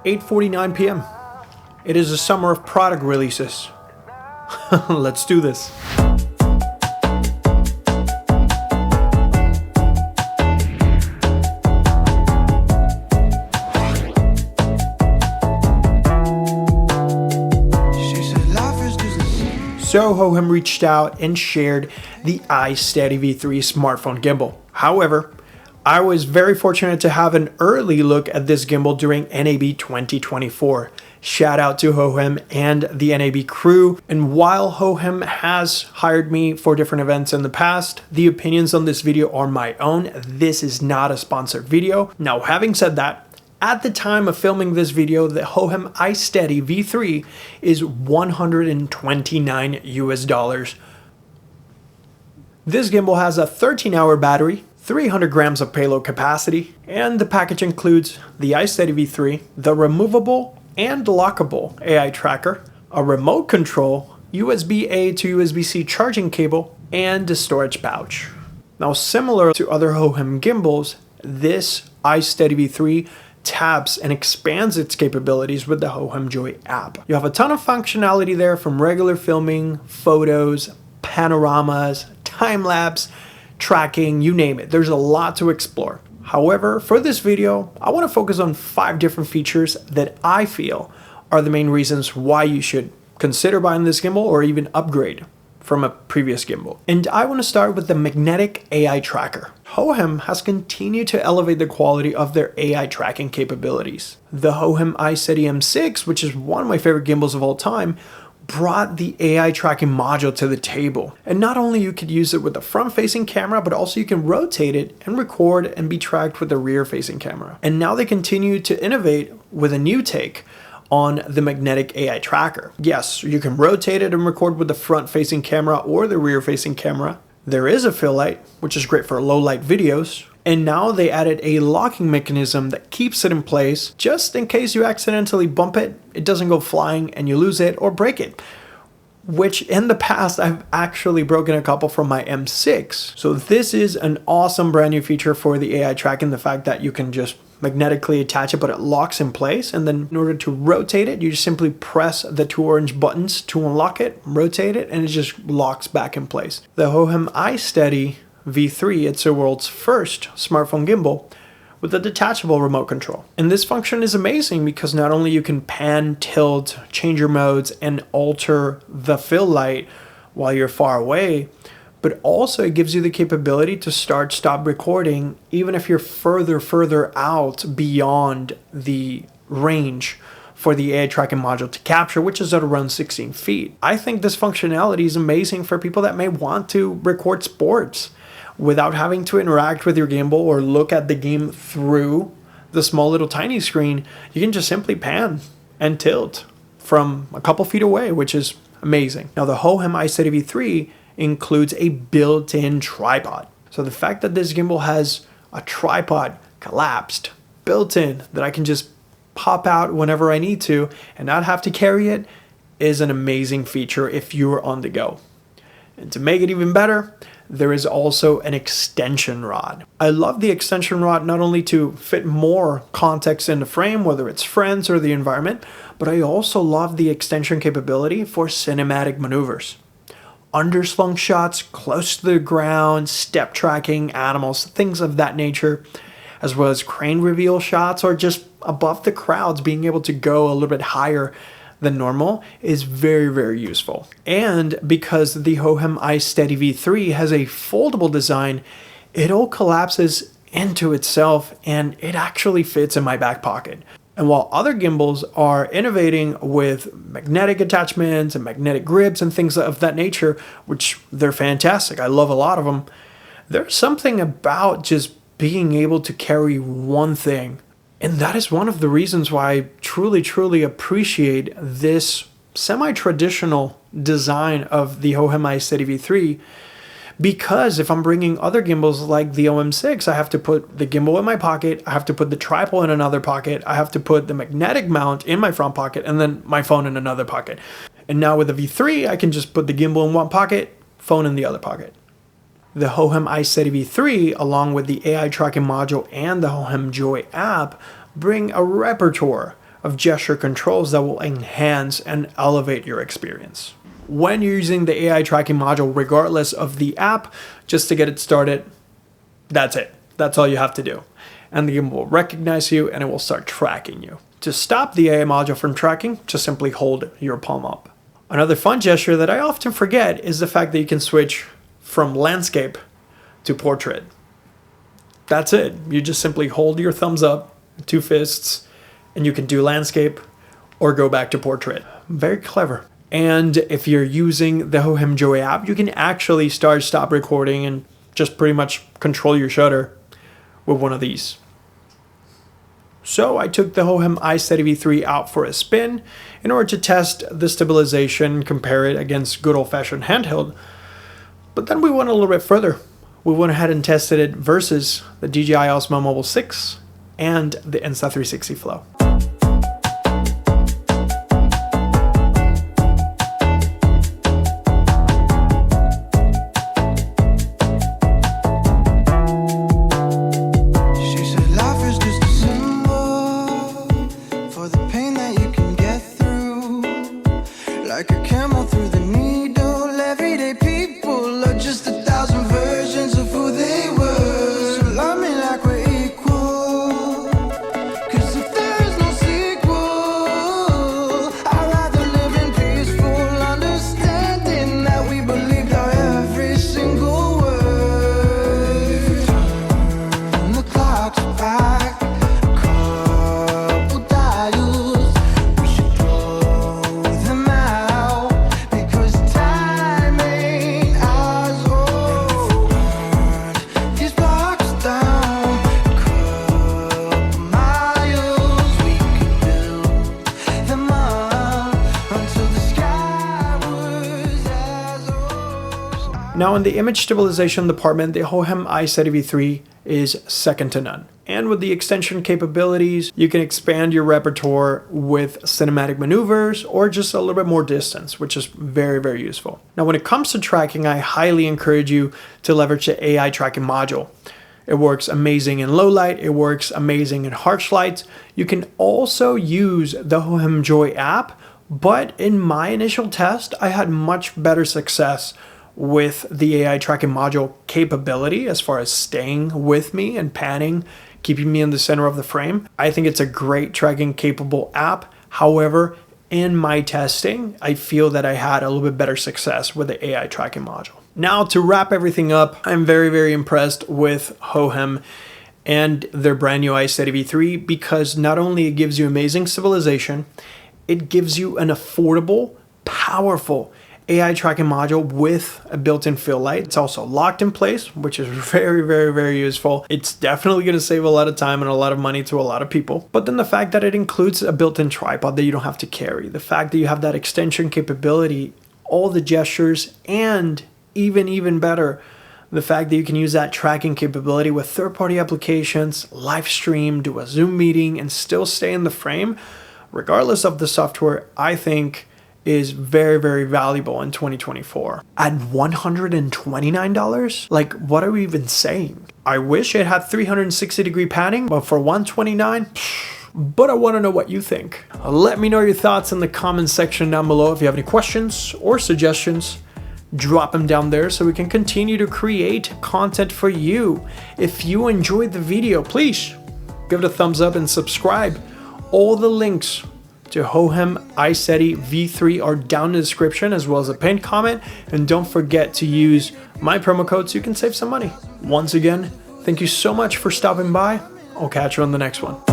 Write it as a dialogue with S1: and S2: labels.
S1: "8:49 p.m. It is a summer of product releases. Let's do this." So Hohem reached out and shared the iSteady V3 smartphone gimbal. However, I was very fortunate to have an early look at this gimbal during NAB 2024. Shout out to Hohem and the NAB crew. And while Hohem has hired me for different events in the past, the opinions on this video are my own. This is not a sponsored video. Now, having said that, at the time of filming this video, the Hohem iSteady V3 is $129 US. This gimbal has a 13-hour battery, 300 grams of payload capacity, and the package includes the iSteady V3, the removable and lockable AI tracker, a remote control, USB-A to USB-C charging cable, and a storage pouch. Now, similar to other Hohem gimbals, this iSteady V3 taps and expands its capabilities with the Hohem Joy app. You have a ton of functionality there, from regular filming, photos, panoramas, time-lapse, tracking, you name it. There's a lot to explore. However, for this video, I want to focus on 5 different features that I feel are the main reasons why you should consider buying this gimbal or even upgrade from a previous gimbal. And I want to start with the magnetic AI tracker. Hohem has continued to elevate the quality of their AI tracking capabilities. The Hohem iSteady M6, which is one of my favorite gimbals of all time, brought the AI tracking module to the table. And not only you could use it with the front-facing camera, but also you can rotate it and record and be tracked with the rear-facing camera. And now they continue to innovate with a new take on the magnetic AI tracker. Yes, you can rotate it and record with the front-facing camera or the rear-facing camera. There is a fill light, which is great for low-light videos. And now they added a locking mechanism that keeps it in place just in case you accidentally bump it, it doesn't go flying and you lose it or break it. Which in the past, I've actually broken a couple from my M6. So this is an awesome brand new feature for the AI tracking, the fact that you can just magnetically attach it, but it locks in place. And then in order to rotate it, you just simply press the 2 orange buttons to unlock it, rotate it, and it just locks back in place. The Hohem iSteady V3, it's the world's first smartphone gimbal with a detachable remote control. And this function is amazing because not only you can pan, tilt, change your modes, and alter the fill light while you're far away, but also it gives you the capability to stop recording even if you're further out beyond the range for the AI tracking module to capture, which is at around 16 feet. I think this functionality is amazing for people that may want to record sports without having to interact with your gimbal or look at the game through the small little tiny screen. You can just simply pan and tilt from a couple feet away, which is amazing. Now, the Hohem iSteady V3 includes a built-in tripod. So the fact that this gimbal has a tripod collapsed, built in, that I can just pop out whenever I need to and not have to carry it is an amazing feature if you're on the go. And to make it even better, there is also an extension rod. I love the extension rod not only to fit more context in the frame, whether it's friends or the environment, but I also love the extension capability for cinematic maneuvers. Underslung shots close to the ground, step tracking, animals, things of that nature, as well as crane reveal shots or just above the crowds, being able to go a little bit higher than normal is very useful. And because the Hohem iSteady V3 has a foldable design, it all collapses into itself and it actually fits in my back pocket. And while other gimbals are innovating with magnetic attachments and magnetic grips and things of that nature, which they're fantastic, I love a lot of them, there's something about just being able to carry one thing. And that is one of the reasons why I truly appreciate this semi-traditional design of the Hohem iSteady V3, because if I'm bringing other gimbals like the OM6, I have to put the gimbal in my pocket, I have to put the tripod in another pocket, I have to put the magnetic mount in my front pocket, and then my phone in another pocket. And now with the V3, I can just put the gimbal in one pocket, phone in the other pocket. The Hohem iSteady V3, along with the AI tracking module and the Hohem Joy app, bring a repertoire of gesture controls that will enhance and elevate your experience. When you're using the AI tracking module, regardless of the app, just to get it started, that's it. That's all you have to do. And the Gimbal will recognize you and it will start tracking you. To stop the AI module from tracking, just simply hold your palm up. Another fun gesture that I often forget is the fact that you can switch from landscape to portrait. That's it. You just simply hold your thumbs up, 2 fists, and you can do landscape or go back to portrait. Very clever. And if you're using the Hohem Joy app, you can actually stop recording and just pretty much control your shutter with one of these. So I took the Hohem iSteady V3 out for a spin in order to test the stabilization, compare it against good old-fashioned handheld. But then we went a little bit further. We went ahead and tested it versus the DJI Osmo Mobile 6 and the Insta360 Flow. Now in the image stabilization department, the Hohem iSteady V3 is second to none. And with the extension capabilities, you can expand your repertoire with cinematic maneuvers or just a little bit more distance, which is very, very useful. Now when it comes to tracking, I highly encourage you to leverage the AI tracking module. It works amazing in low light, it works amazing in harsh lights. You can also use the Hohem Joy app, but in my initial test, I had much better success with the AI tracking module capability as far as staying with me and panning, keeping me in the center of the frame. I think it's a great tracking capable app. However, in my testing, I feel that I had a little bit better success with the AI tracking module. Now to wrap everything up, I'm very, very impressed with Hohem and their brand new iSteady V3 because not only it gives you amazing stabilization, it gives you an affordable, powerful AI tracking module with a built-in fill light. It's also locked in place, which is very, very, very useful. It's definitely going to save a lot of time and a lot of money to a lot of people. But then the fact that it includes a built-in tripod that you don't have to carry, the fact that you have that extension capability, all the gestures, and even better, the fact that you can use that tracking capability with third-party applications, live stream, do a Zoom meeting, and still stay in the frame, regardless of the software, I think is very, very valuable in 2024. At $129? Like, what are we even saying? I wish it had 360-degree panning, but for $129, but I want to know what you think. Let me know your thoughts in the comments section down below. If you have any questions or suggestions, drop them down there so we can continue to create content for you. If you enjoyed the video, please give it a thumbs up and subscribe. All the links to Hohem iSteady V3 are down in the description, as well as a pinned comment, and don't forget to use my promo code so you can save some money. Once again, thank you so much for stopping by. I'll catch you on the next one.